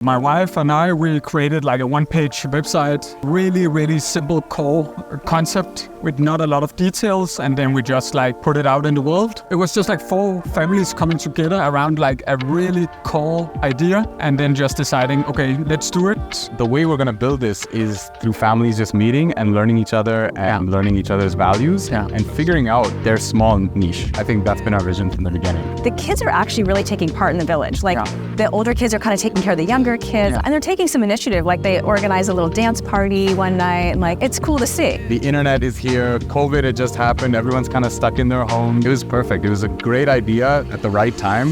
My wife and I, we created like a one-page website, really simple core concept with not a lot of details, and then we just like put it out in the world. It was just like 4 families coming together around like a really core idea and then just deciding, okay, let's do it. The way we're going to build this is through families just meeting and learning each other and learning each other's values and figuring out their small niche. I think that's been our vision from the beginning. The kids are actually really taking part in the village. The older kids are kind of taking care of the younger kids, and they're taking some initiative. Like they organize a little dance party one night, and like it's cool to see. The internet is here. COVID had just happened. Everyone's kind of stuck in their home. It was perfect. It was a great idea at the right time.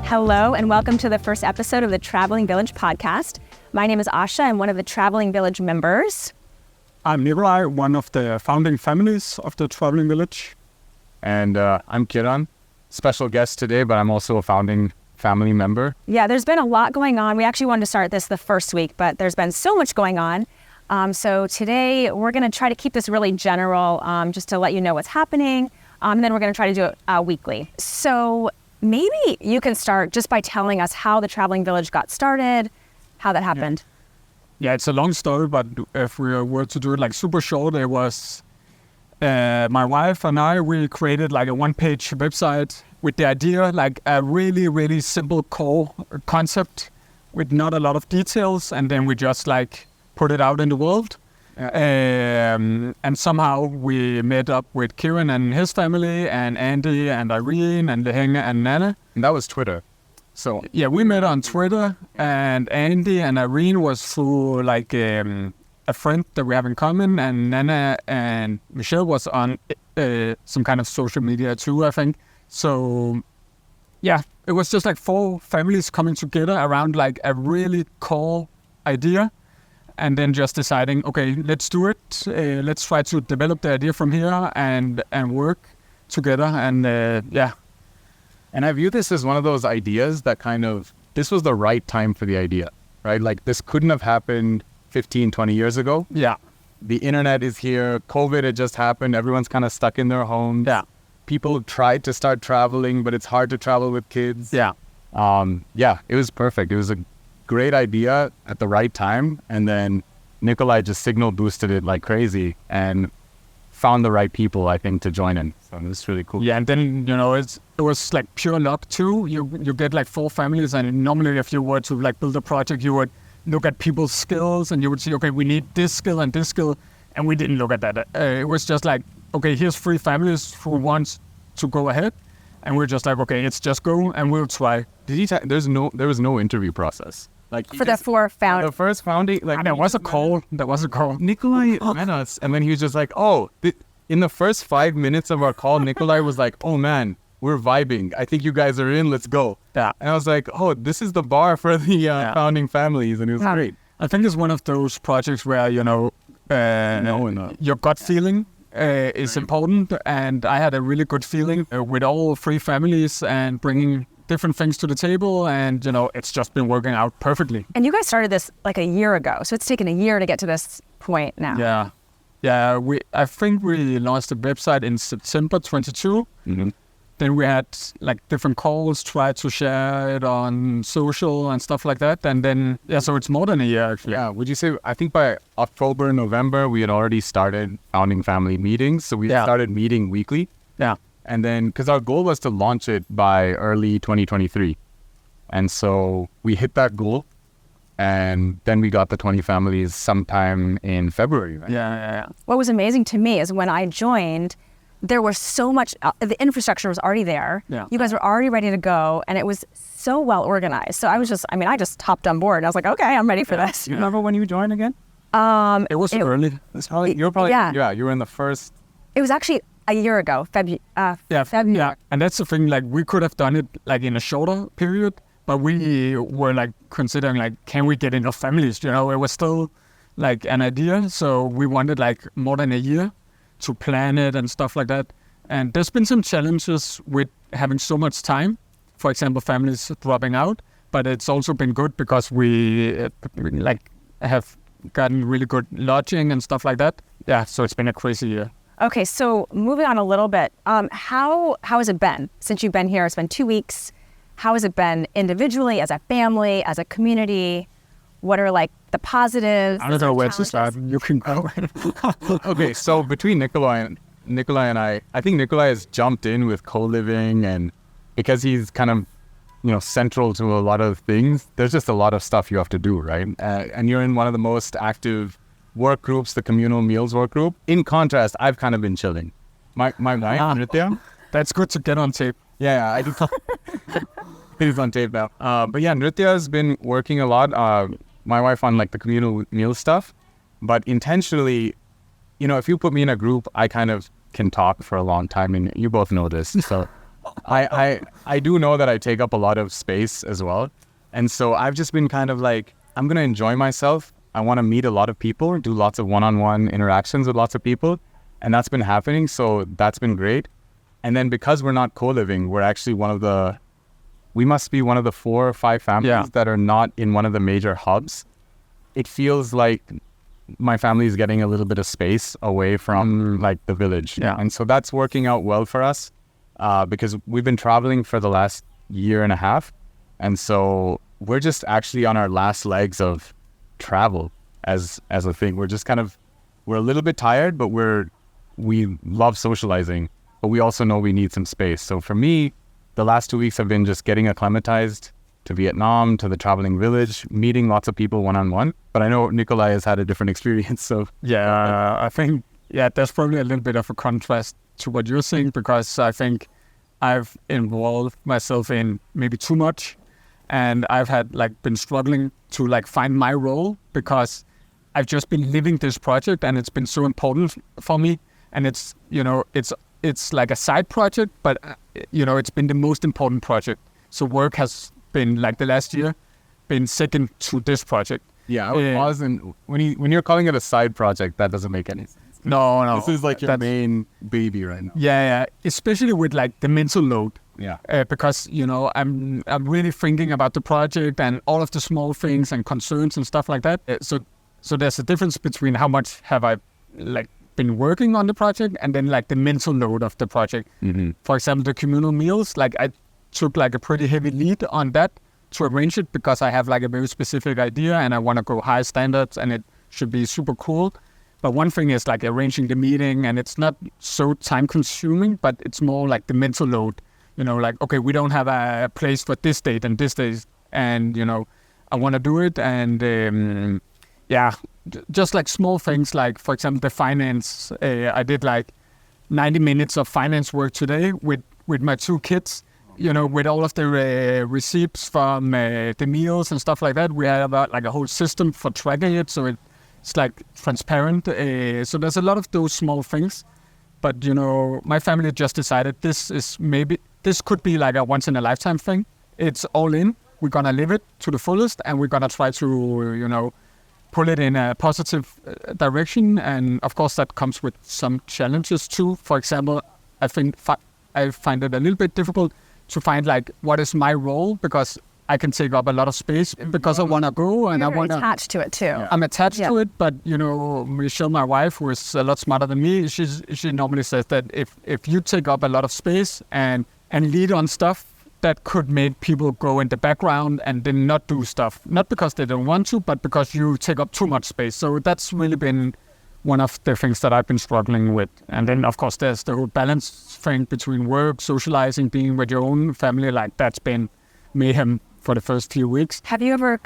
Hello, and welcome to the first episode of the Traveling Village podcast. My name is Asha. I'm one of the Traveling Village members. I'm Nikolaj, one of the founding families of the Traveling Village. And I'm Kiran, special guest today, but I'm also a founding family member. Yeah, there's been a lot going on. We actually wanted to start this the first week, but there's been so much going on. So today we're going to try to keep this really general, just to let you know what's happening. And then we're going to try to do it weekly. So maybe you can start just by telling us how the Traveling Village got started, how that happened. Yeah, it's a long story, but if we were to do it like super short, it was my wife and I, we created like a one-page website with the idea, like a really simple core concept with not a lot of details, and then we just like put it out in the world. And somehow we met up with Kiran and his family, and Andy and Irene and Lehenge and Nana. And that was Twitter. So yeah, we met on Twitter, and Andy and Irene was through like a friend that we have in common, and Nana and Michelle was on some kind of social media too, I think. So yeah, it was just like 4 families coming together around like a really core idea, and then just deciding, okay, let's do it. Let's try to develop the idea from here and work together. And And I view this as one of those ideas that this was the right time for the idea, right? Like this couldn't have happened 15, 20 years ago. Yeah. The internet is here. COVID had just happened. Everyone's kind of stuck in their homes. Yeah. People tried to start traveling, but it's hard to travel with kids. Yeah. It was perfect. It was a great idea at the right time. And then Nikolaj just signal boosted it like crazy and found the right people, I think, to join in. So it was really cool. Yeah, and then, it was like pure luck too. You get like 4 families, and normally if you were to like build a project, you would look at people's skills and you would say, okay, we need this skill and this skill. And we didn't look at that. It was just like, okay, here's 3 families who want to go ahead. And we're just like, okay, let's just go and we'll try. There was no interview process. Like For the 4 founders. The first founding, like there was a call. Nikolaj met us, and then he was just like, in the first 5 minutes of our call, Nikolaj was like, oh man, we're vibing. I think you guys are in. Let's go. Yeah. And I was like, oh, this is the bar for the founding families, and it was great. I think it's one of those projects where your gut feeling is important, and I had a really good feeling with all 3 families and bringing different things to the table, and it's just been working out perfectly. And you guys started this like a year ago, so it's taken a year to get to this point now. Yeah. I think we launched the website in September 22. Mm-hmm. Then we had like different calls, tried to share it on social and stuff like that, and then so it's more than a year actually. Yeah, would you say? I think by October, November, we had already started founding family meetings, so we started meeting weekly. Yeah. And then, because our goal was to launch it by early 2023. And so we hit that goal. And then we got the 20 families sometime in February, right? Yeah. What was amazing to me is when I joined, there was so much, the infrastructure was already there. Yeah. You guys were already ready to go, and it was so well organized. So I just hopped on board. And I was like, okay, I'm ready for this. You remember when you joined again? It was early. You were in the first. It was actually a year ago, February. Yeah, and that's the thing, like we could have done it like in a shorter period, but we were like considering like, can we get enough families? It was still like an idea, so we wanted like more than a year to plan it and stuff like that. And there's been some challenges with having so much time, for example, families dropping out, but it's also been good because we like have gotten really good lodging and stuff like that. Yeah, so it's been a crazy year. Okay, so moving on a little bit, how has it been since you've been here? It's been 2 weeks. How has it been individually, as a family, as a community? What are like the positives? I don't know where to start. You can go. Okay, so between Nikolaj and I think Nikolaj has jumped in with co-living, and because he's kind of, central to a lot of things, there's just a lot of stuff you have to do, right? And you're in one of the most active work groups, the communal meals work group. In contrast, I've kind of been chilling. My wife, Nritya. That's good to get on tape. Yeah, I do. It is on tape now. But yeah, Nritya has been working a lot. My wife on like the communal meal stuff, but intentionally, if you put me in a group, I kind of can talk for a long time, and you both know this. So I do know that I take up a lot of space as well. And so I've just been kind of like, I'm going to enjoy myself. I want to meet a lot of people, do lots of one-on-one interactions with lots of people. And that's been happening. So that's been great. And then because we're not co-living, we're actually we must be one of the 4 or 5 families that are not in one of the major hubs. It feels like my family is getting a little bit of space away from like the village. Yeah. And so that's working out well for us because we've been traveling for the last year and a half. And so we're just actually on our last legs of travel as a thing. We're just we're a little bit tired, but we love socializing, but we also know we need some space. So for me, the last 2 weeks have been just getting acclimatized to Vietnam, to the traveling village, meeting lots of people one-on-one. But I know Nikolaj has had a different experience. So yeah, I think, there's probably a little bit of a contrast to what you're saying, because I think I've involved myself in maybe too much. And I've had been struggling to find my role, because I've just been living this project and it's been so important for me. And it's, it's like a side project, but it's been the most important project. So work has been the last year been second to this project. Yeah, I was pausing. When you're calling it a side project, that doesn't make any sense. No. This is your main baby right now. Yeah. Especially with the mental load. Yeah. Because I'm really thinking about the project and all of the small things and concerns and stuff like that. So there's a difference between how much have I been working on the project and then the mental load of the project. Mm-hmm. For example, the communal meals, I took a pretty heavy lead on that to arrange it, because I have a very specific idea and I want to go high standards and it should be super cool. But one thing is arranging the meeting, and it's not so time consuming, but it's more the mental load. Okay, we don't have a place for this date and this date, and I want to do it. And just small things, for example, the finance. I did 90 minutes of finance work today with my 2 kids. With all of the receipts from the meals and stuff like that. We have a whole system for tracking it, so it's transparent. So there's a lot of those small things. But my family just decided this could be a once in a lifetime thing. It's all in. We're gonna live it to the fullest, and we're gonna try to pull it in a positive direction. And of course, that comes with some challenges too. For example, I think I find it a little bit difficult to find what is my role, because I can take up a lot of space because I want to go and You're I want to attached to it too. Yeah. I'm attached to it, but Michelle, my wife, who is a lot smarter than me, she normally says that if you take up a lot of space and lead on stuff, that could make people go in the background and then not do stuff, not because they don't want to, but because you take up too much space. So that's really been one of the things that I've been struggling with. And then, of course, there's the whole balance thing between work, socializing, being with your own family. That's been mayhem for the first few weeks. Have you ever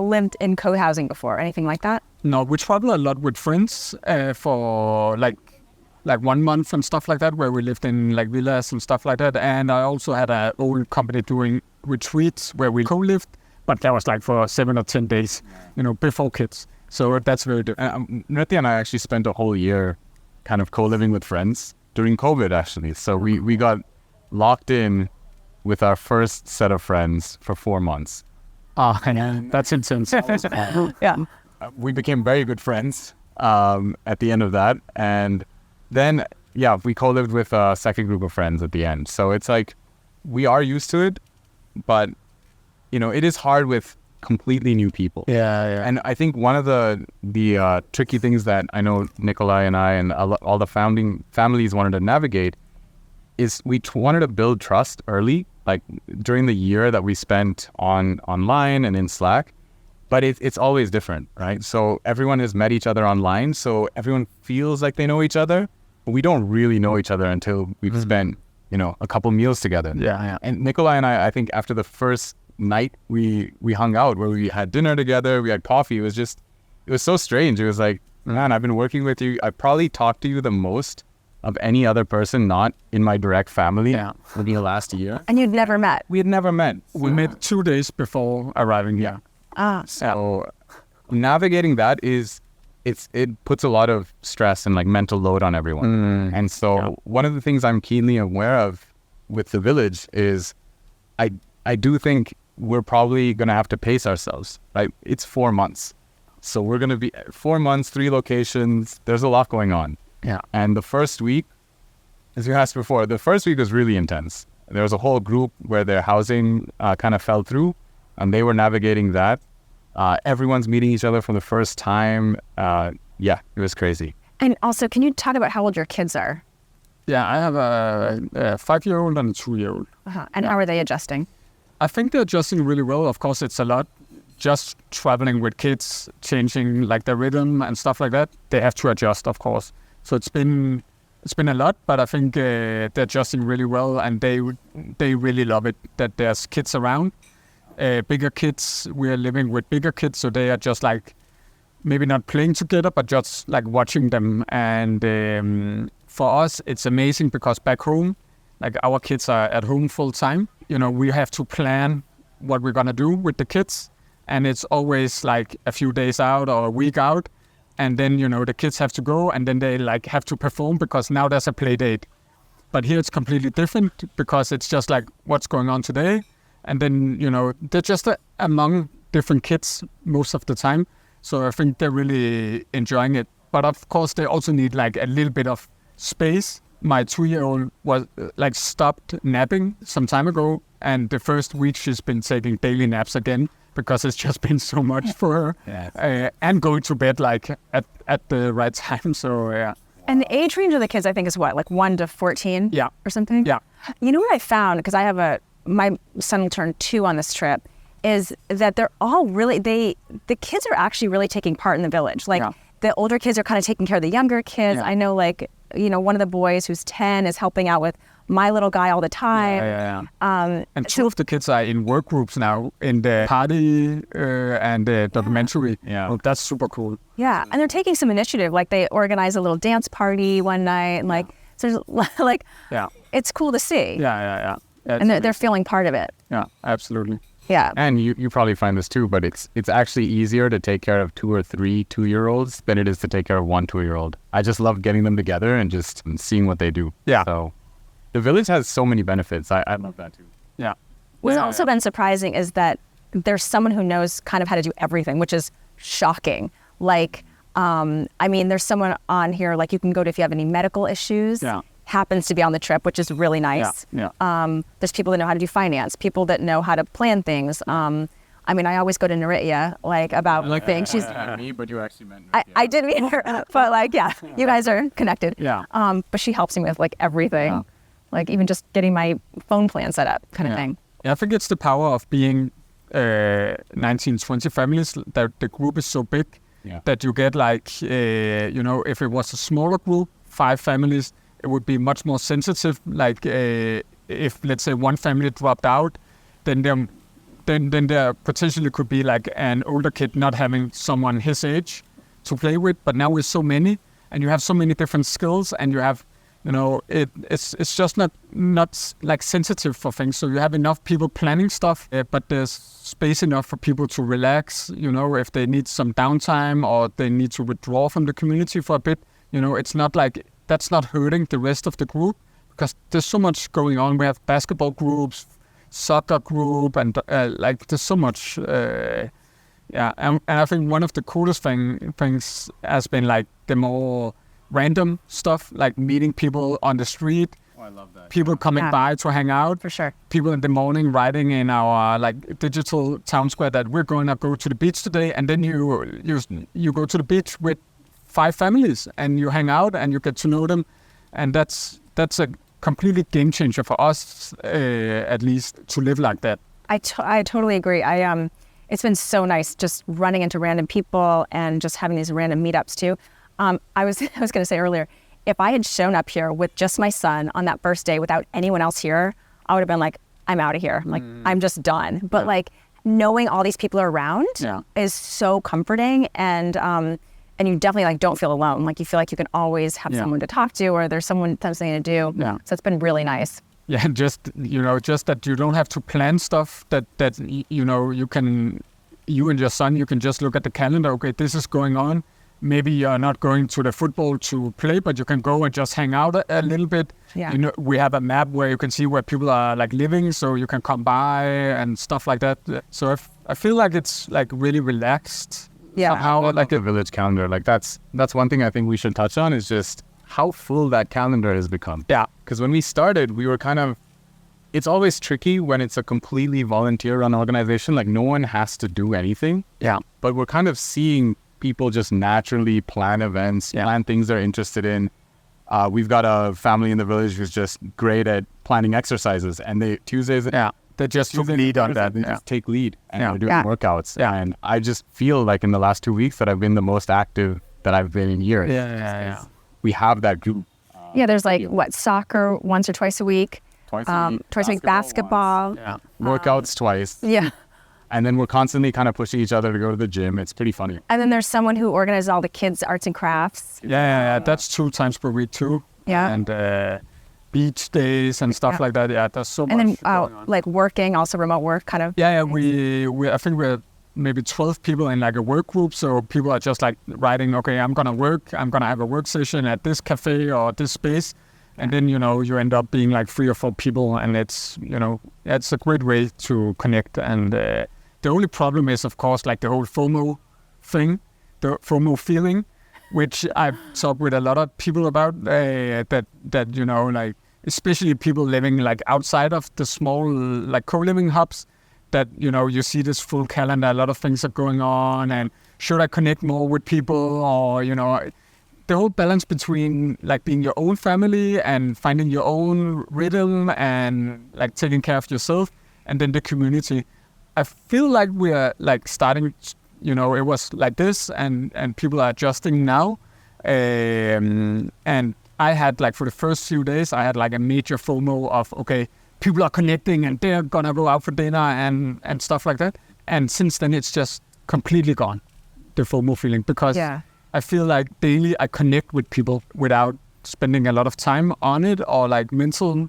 lived in co-housing before, anything like that? No, we travel a lot with friends for 1 month and stuff like that, where we lived in villas and stuff like that. And I also had an old company doing retreats where we co-lived, but that was for 7 or 10 days, before kids. So that's very different. Nritya and I actually spent a whole year kind of co-living with friends during COVID, actually. So we got locked in with our first set of friends for 4 months. That's intense. Yeah. We became very good friends at the end of that. And then, we co-lived with a second group of friends at the end. So it's we are used to it, but, it is hard with completely new people. Yeah. And I think one of the tricky things that I know Nikolaj and I and all the founding families wanted to navigate is we wanted to build trust early, like during the year that we spent online and in Slack. But it's always different, right? So everyone has met each other online, so everyone feels like they know each other, but we don't really know each other until we've spent, a couple meals together. Yeah. And Nikolaj and I think after the first night we hung out, where we had dinner together, we had coffee, it was so strange. It was like, man, I've been working with you. I probably talked to you the most of any other person not in my direct family for the last year. And you'd never met? We had never met. We met 2 days before arriving here. So navigating that it puts a lot of stress and like mental load on everyone. And so one of the things I'm keenly aware of with the village is I do think we're probably going to have to pace ourselves, right? It's 4 months. So we're going to be 4 months, 3 locations. There's a lot going on. Yeah. And the first week, as you asked before, the first week was really intense. There was a whole group where their housing kind of fell through, and they were navigating that. Everyone's meeting each other for the first time. It was crazy. And also, can you talk about how old your kids are? Yeah, I have a 5-year-old and a 2-year-old. And how are they adjusting? I think they're adjusting really well. Of course, it's a lot. Just traveling with kids, changing like their rhythm and stuff like that. They have to adjust, of course. So it's been a lot, but I think they're adjusting really well, and they really love it that there's kids around. Bigger kids, we are living with bigger kids, so they are just like maybe not playing together, but just like watching them. And for us, it's amazing because back home, like our kids are at home full time. We have to plan what we're gonna do with the kids, and it's always like a few days out or a week out. And then, the kids have to go, and then they like have to perform because now there's a play date. But here it's completely different because it's just like what's going on today. And then, they're just among different kids most of the time. So I think they're really enjoying it. But of course, they also need like a little bit of space. My 2-year-old was like stopped napping some time ago. And the first week she's been taking daily naps again, because it's just been so much for her, and going to bed like at the right time. So yeah. And the age range of the kids, I think, is what, like 1 to 14, or something. Yeah. You know what I found, because I have my son will turn 2 on this trip, is that they're all really the kids are actually really taking part in the village. Like the older kids are kind of taking care of the younger kids. Yeah. I know, like one of the boys who's 10 is helping out with my little guy all the time. And 2 of the kids are in Workgroups now in the party and the documentary. Yeah. Oh, that's super cool. Yeah, and they're taking some initiative. Like they organize a little dance party one night, and like so there's like it's cool to see. Yeah. And they're feeling part of it. Yeah, absolutely. Yeah. And you probably find this too, but it's actually easier to take care of 2 or 3 2-year-olds than it is to take care of 1 2-year-old. I just love getting them together and just seeing what they do. Yeah. So the village has so many benefits. I love that too. Yeah. What's also been surprising is that there's someone who knows kind of how to do everything, which is shocking. Like, there's someone on here, like you can go to if you have any medical issues. Yeah. Happens to be on the trip, which is really nice. Yeah. There's people that know how to do finance, people that know how to plan things. I always go to Naritya, like about things. She's me, but you actually meant I did meet her, but like, you guys are connected. Yeah. But she helps me with like everything, like even just getting my phone plan set up kind of thing. Yeah, I think it's the power of being 19, 20 families, that the group is so big that you get like, if it was a smaller group, 5 families, it would be much more sensitive. Like if, let's say, one family dropped out, then there potentially could be like an older kid not having someone his age to play with. But now with so many, and you have so many different skills, and you have, it's just not like sensitive for things. So you have enough people planning stuff, but there's space enough for people to relax. If they need some downtime or they need to withdraw from the community for a bit, it's not like that's not hurting the rest of the group, because there's so much going on. We have basketball groups, soccer group, and there's so much. And I think one of the coolest things has been like the more random stuff, like meeting people on the street, Oh, I love that. People coming Yeah. by to hang out. For sure. People in the morning writing in our like digital town square that we're going to go to the beach today, and then you go to the beach with 5 families and you hang out and you get to know them, and that's a completely game changer for us, at least, to live like that. I totally agree. It's been so nice just running into random people and just having these random meetups too. I was going to say earlier, if I had shown up here with just my son on that first day without anyone else here, I would have been like, I'm out of here. Like, I'm just done. But like knowing all these people are around is so comforting, and you definitely like don't feel alone. Like you feel like you can always have someone to talk to, or there's something to do. Yeah. So it's been really nice. Yeah, just that you don't have to plan stuff. That you and your son, you can just look at the calendar. Okay, this is going on. Maybe you're not going to the football to play, but you can go and just hang out a little bit. Yeah. We have a map where you can see where people are like living, so you can come by and stuff like that. So I feel like it's like really relaxed. Yeah. Somehow, like the village calendar. Like that's one thing I think we should touch on, is just how full that calendar has become. Yeah. Because when we started, we were it's always tricky when it's a completely volunteer-run organization. Like no one has to do anything. Yeah. But we're kind of seeing people just naturally plan events, plan things they're interested in. We've got a family in the village who's just great at planning exercises, and Tuesdays, they just took lead on that. They just take lead, and they're doing Yeah. workouts. Yeah. And I just feel like in the last 2 weeks that I've been the most active that I've been in years. Yeah. We have that group. Yeah, there's like soccer once or twice a week. Twice a week. Basketball. Yeah. Workouts twice. Yeah. And then we're constly kind of pushing each other to go to the gym. It's pretty funny. And then there's someone who organizes all the kids' arts and crafts. Yeah. That's 2 times per week too. Yeah. And beach days and stuff like that. Yeah, there's so much. And then going on. like working, also remote work kind of. Yeah. We I think we're maybe 12 people in like a work group. So people are just like writing, okay, I'm going to work. I'm going to have a work session at this cafe or this space. And then, you end up being like 3 or 4 people. And it's, it's a great way to connect. And the only problem is, of course, like the whole FOMO thing, the FOMO feeling, which I've talked with a lot of people about, that like, especially people living like outside of the small like co-living hubs, that, you see this full calendar, a lot of things are going on, and should I connect more with people, or, the whole balance between like being your own family and finding your own rhythm and like taking care of yourself, and then the community. I feel like we're like starting, it was like this, and people are adjusting now. And I had like for the first few days, I had like a major FOMO of, okay, people are connecting and they're gonna go out for dinner and stuff like that. And since then, it's just completely gone, the FOMO feeling, because I feel like daily I connect with people without spending a lot of time on it or like mental.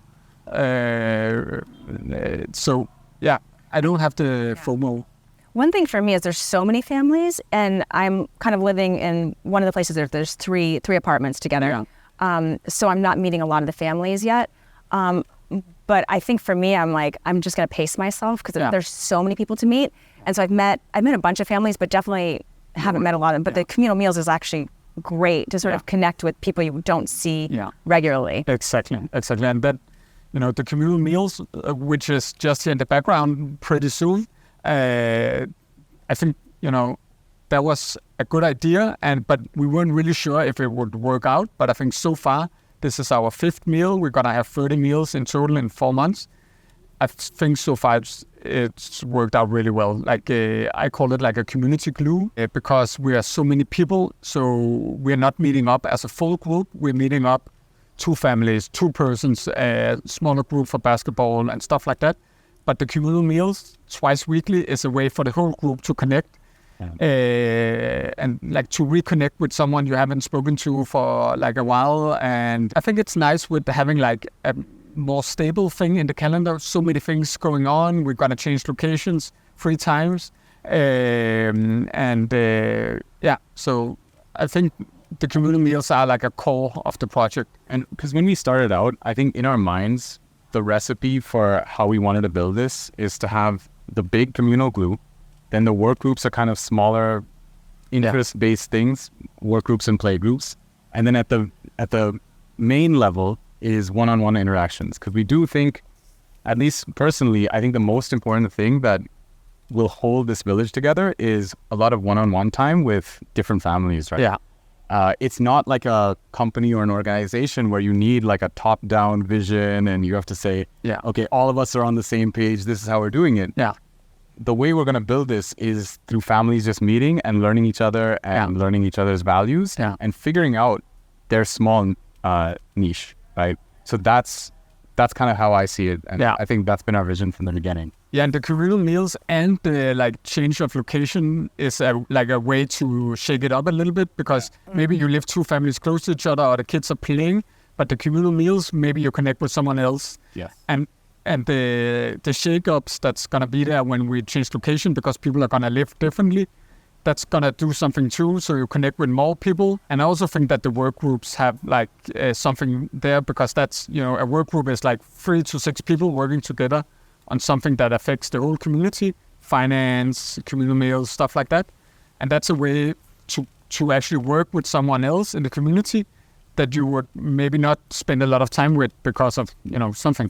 So yeah, I don't have the FOMO. One thing for me is there's so many families, and I'm kind of living in one of the places there's three apartments together. Yeah. So I'm not meeting a lot of the families yet. But I think for me, I'm just going to pace myself because there's so many people to meet. And so I've met a bunch of families, but definitely haven't met a lot of them. But the communal meals is actually great to sort of connect with people you don't see regularly. Exactly. And that, the communal meals, which is just here in the background pretty soon, I think, that was a good idea, but we weren't really sure if it would work out. But I think so far, this is our 5th meal. We're going to have 30 meals in total in 4 months. I think so far it's worked out really well. Like I call it like a community glue because we are so many people. So we're not meeting up as a full group. We're meeting up 2 families, 2 persons, a smaller group for basketball and stuff like that. But the communal meals twice weekly is a way for the whole group to connect and like to reconnect with someone you haven't spoken to for like a while. And I think it's nice with having like a more stable thing in the calendar. So many things going on. We're going to change locations 3 times. So I think the communal meals are like a core of the project. And because when we started out, I think in our minds, the recipe for how we wanted to build this is to have the big communal glue. Then the work groups are kind of smaller, interest-based things, work groups and playgroups. And then at the main level, is one-on-one interactions. Because we do think, at least personally, I think the most important thing that will hold this village together is a lot of one-on-one time with different families, right? Yeah. It's not like a company or an organization where you need like a top-down vision and you have to say, okay, all of us are on the same page. This is how we're doing it. Yeah. The way we're going to build this is through families just meeting and learning each other and learning each other's values and figuring out their small niche, right? So that's kind of how I see it. And I think that's been our vision from the beginning. Yeah, and the communal meals and the like change of location is a way to shake it up a little bit, because maybe you live two families close to each other or the kids are playing, but the communal meals, maybe you connect with someone else. Yes. And the shake-ups that's going to be there when we change location, because people are going to live differently, that's going to do something too, so you connect with more people. And I also think that the work groups have like something there, because that's, a work group is like 3 to 6 people working together on something that affects the whole community, finance, communal meals, stuff like that. And that's a way to actually work with someone else in the community that you would maybe not spend a lot of time with because of, something.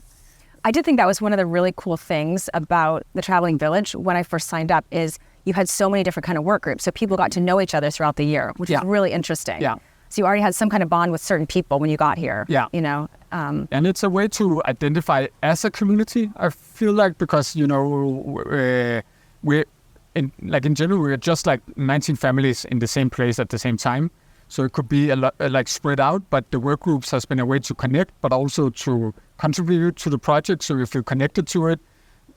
I did think that was one of the really cool things about the Traveling Village when I first signed up, is you had so many different kind of work groups. So people got to know each other throughout the year, which is really interesting. Yeah. So you already had some kind of bond with certain people when you got here. Yeah. And it's a way to identify as a community, I feel like, because, we're in general, we're just like 19 families in the same place at the same time. So it could be a lot like spread out, but the work groups has been a way to connect, but also to contribute to the project. So you feel connected to it,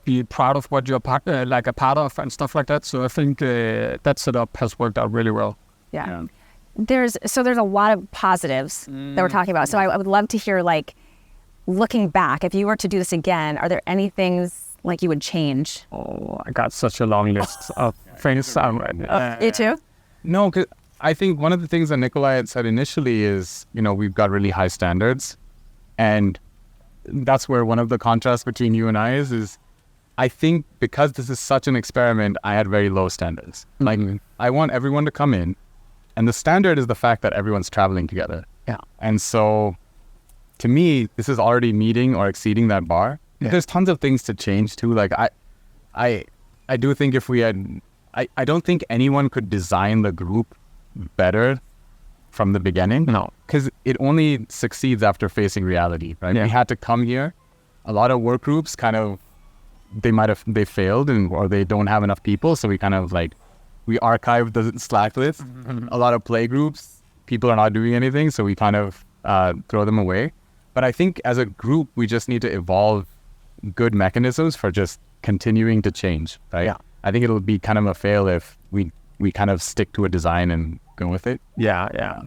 be proud of what you're a part of and stuff like that. So I think that setup has worked out really well. Yeah. There's a lot of positives that we're talking about. So I would love to hear, like, looking back, if you were to do this again, are there any things like you would change? Oh, I got such a long list of things. You too? No, because I think one of the things that Nikolaj had said initially is, we've got really high standards. And that's where one of the contrasts between you and I is I think because this is such an experiment, I had very low standards. Like, I want everyone to come in. And the standard is the fact that everyone's traveling together. Yeah. And so, to me, this is already meeting or exceeding that bar. Yeah. There's tons of things to change too. Like, I do think if we had... I don't think anyone could design the group better from the beginning. No. Because it only succeeds after facing reality, right? Yeah. We had to come here. A lot of work groups kind of... They failed or they don't have enough people. So we kind of like... We archived the Slack list. A lot of Playgroups, people are not doing anything, so we kind of throw them away. But I think as a group, we just need to evolve good mechanisms for just continuing to change, right? Yeah. I think it'll be kind of a fail if we kind of stick to a design and go with it. Yeah.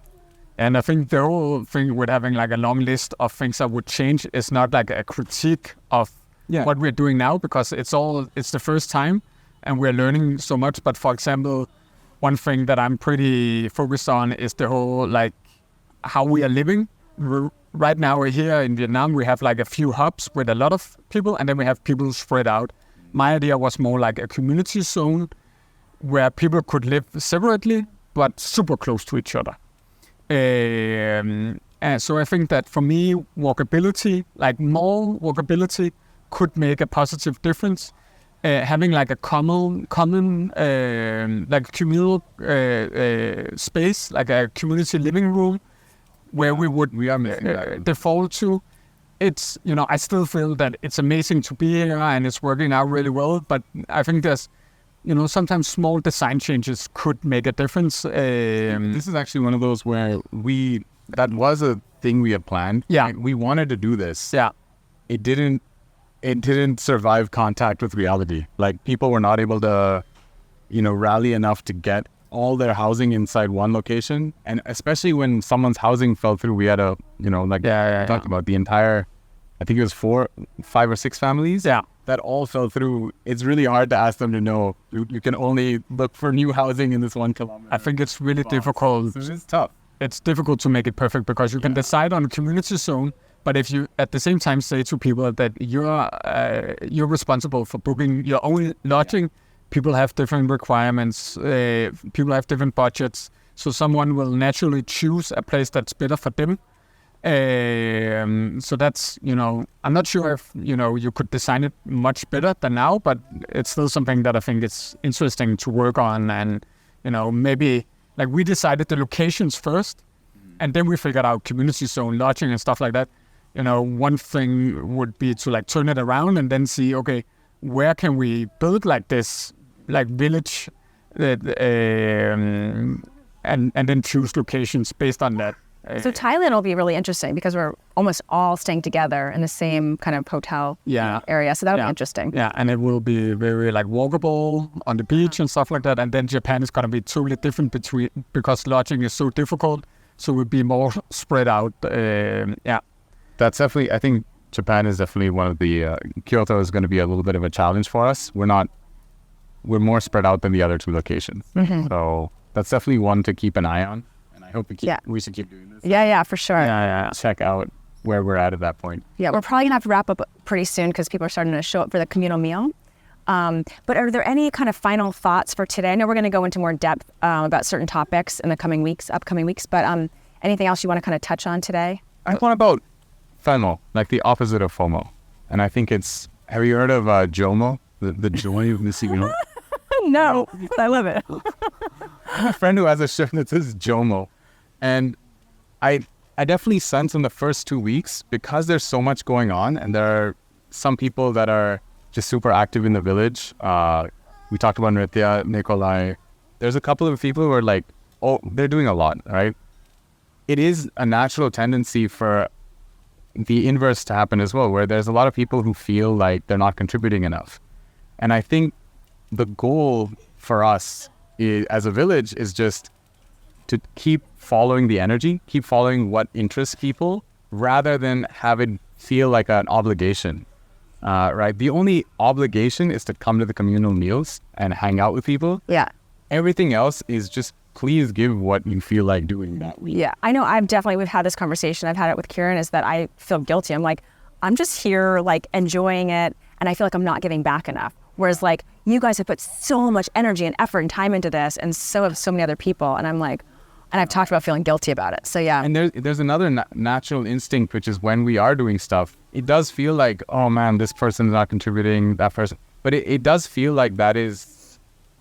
And I think the whole thing with having like a long list of things that would change is not like a critique of what we're doing now, because it's the first time. And we're learning so much. But for example, one thing that I'm pretty focused on is the whole, like, how we are living. Right now we're here in Vietnam. We have like a few hubs with a lot of people, and then we have people spread out. My idea was more like a community zone where people could live separately, but super close to each other. And so I think that for me, walkability, like more walkability, could make a positive difference. Having like a common like communal space, like a community living room, where we are default to. It's, I still feel that it's amazing to be here and it's working out really well. But I think there's, sometimes small design changes could make a difference. This is actually one of those where that was a thing we had planned. Yeah, we wanted to do this. Yeah, it didn't survive contact with reality. Like, people were not able to, rally enough to get all their housing inside one location. And especially when someone's housing fell through, we had talked about the entire, I think it was 5 or 6 families. Yeah. That all fell through. It's really hard to ask them to know you can only look for new housing in this 1 kilometer. I think it's really difficult. So it's tough. It's difficult to make it perfect, because you can decide on a community zone. But if you at the same time say to people that you're responsible for booking your own lodging, people have different requirements, people have different budgets, so someone will naturally choose a place that's better for them. So that's, I'm not sure if, you could design it much better than now, but it's still something that I think it's interesting to work on. And, maybe like we decided the locations first, and then we figured out community zone lodging and stuff like that. One thing would be to like turn it around and then see, okay, where can we build like this, like village, and then choose locations based on that. So Thailand will be really interesting because we're almost all staying together in the same kind of hotel area. So that'll be interesting. Yeah, and it will be very like walkable on the beach and stuff like that. And then Japan is going to be totally different because lodging is so difficult. So it will be more spread out. That's definitely, I think Japan is definitely one of the, Kyoto is going to be a little bit of a challenge for us. We're more spread out than the other two locations. Mm-hmm. So that's definitely one to keep an eye on. I hope we should keep doing this. Yeah, for sure. Yeah. Check out where we're at that point. Yeah, we're probably going to have to wrap up pretty soon because people are starting to show up for the communal meal. But are there any kind of final thoughts for today? I know we're going to go into more depth about certain topics in the upcoming weeks, but anything else you want to kind of touch on today? I want about FOMO, like the opposite of FOMO. And I think have you heard of Jomo? The joy of missing out? No, but I love it. I have a friend who has a shirt that says Jomo. And I definitely sense in the first 2 weeks, because there's so much going on and there are some people that are just super active in the village. We talked about Nritya, Nikolaj. There's a couple of people who are like, oh, they're doing a lot, right? It is a natural tendency for the inverse to happen as well, where there's a lot of people who feel like they're not contributing enough. And I think the goal for us as a village is just to keep following the energy, keep following what interests people, rather than have it feel like an obligation, right? The only obligation is to come to the communal meals and hang out with people. Yeah. Everything else is just please give what you feel like doing that week. Yeah, I know we've had this conversation. I've had it with Kiran, is that I feel guilty. I'm like, I'm just here like enjoying it, and I feel like I'm not giving back enough. Whereas like you guys have put so much energy and effort and time into this, and so have so many other people. And I'm like, and I've talked about feeling guilty about it. So yeah. And there's another natural instinct, which is when we are doing stuff, it does feel like, oh man, this person's not contributing, that person. But it does feel like that is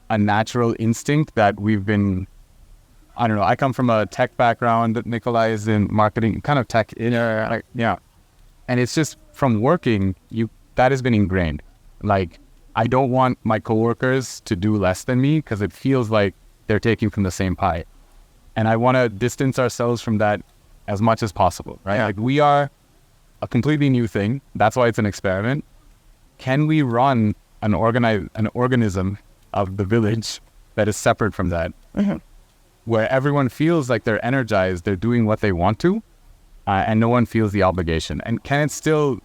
a natural instinct that we've been, I don't know, I come from a tech background, Nikolaj is in marketing, kind of tech inner, like, yeah. And it's just from working, that has been ingrained. Like, I don't want my coworkers to do less than me because it feels like they're taking from the same pie. And I want to distance ourselves from that as much as possible, right? Yeah. Like we are a completely new thing. That's why it's an experiment. Can we run an organism of the village that is separate from that, where everyone feels like they're energized, they're doing what they want to, and no one feels the obligation? And can it still,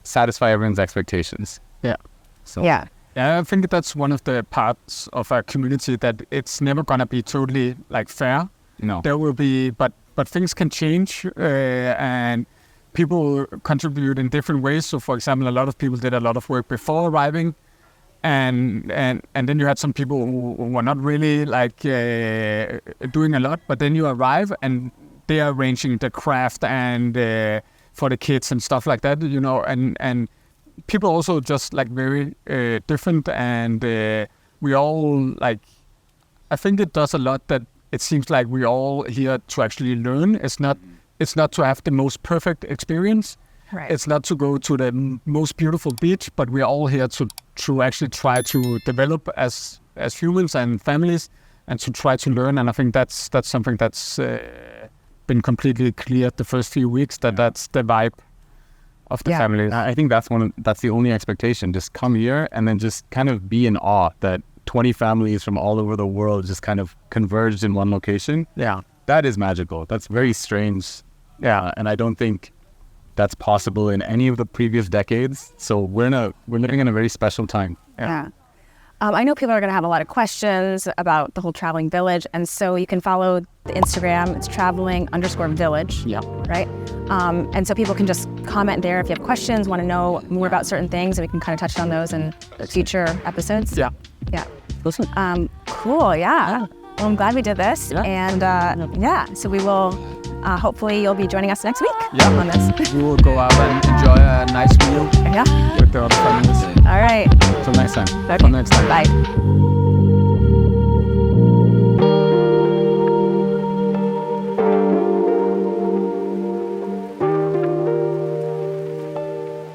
satisfy everyone's expectations? Yeah. So. Yeah. Yeah, I think that's one of the parts of our community that it's never gonna be totally like fair. No. There will be, but things can change, and people contribute in different ways. So, for example, a lot of people did a lot of work before arriving, and then you had some people who were not really like doing a lot, but then you arrive and they are arranging the craft and for the kids and stuff like that, and people also just like very different, and we all like, I think it does a lot that it seems like we're all here to actually learn. It's not to have the most perfect experience. Right. It's not to go to the most beautiful beach, but we're all here to actually try to develop as humans and families, and to try to learn. And I think that's something that's been completely clear the first few weeks, that's the vibe of the family. I think that's the only expectation. Just come here and then just kind of be in awe that 20 families from all over the world just kind of converged in one location. Yeah. That is magical. That's very strange. Yeah. And I don't think that's possible in any of the previous decades. So we're living in a very special time. Yeah. I know people are going to have a lot of questions about the whole traveling village. And so you can follow the Instagram. It's traveling_village. Yeah. Right. And so people can just comment there if you have questions, want to know more about certain things, and we can kind of touch on those in future episodes. Yeah. Yeah. Listen. Cool. Yeah. Well, I'm glad we did this. Yeah. And so we will hopefully you'll be joining us next week Yeah. on this. We will go out and enjoy a nice meal Yeah. with the other families. All right. Till next time. Okay. Till next time. Bye.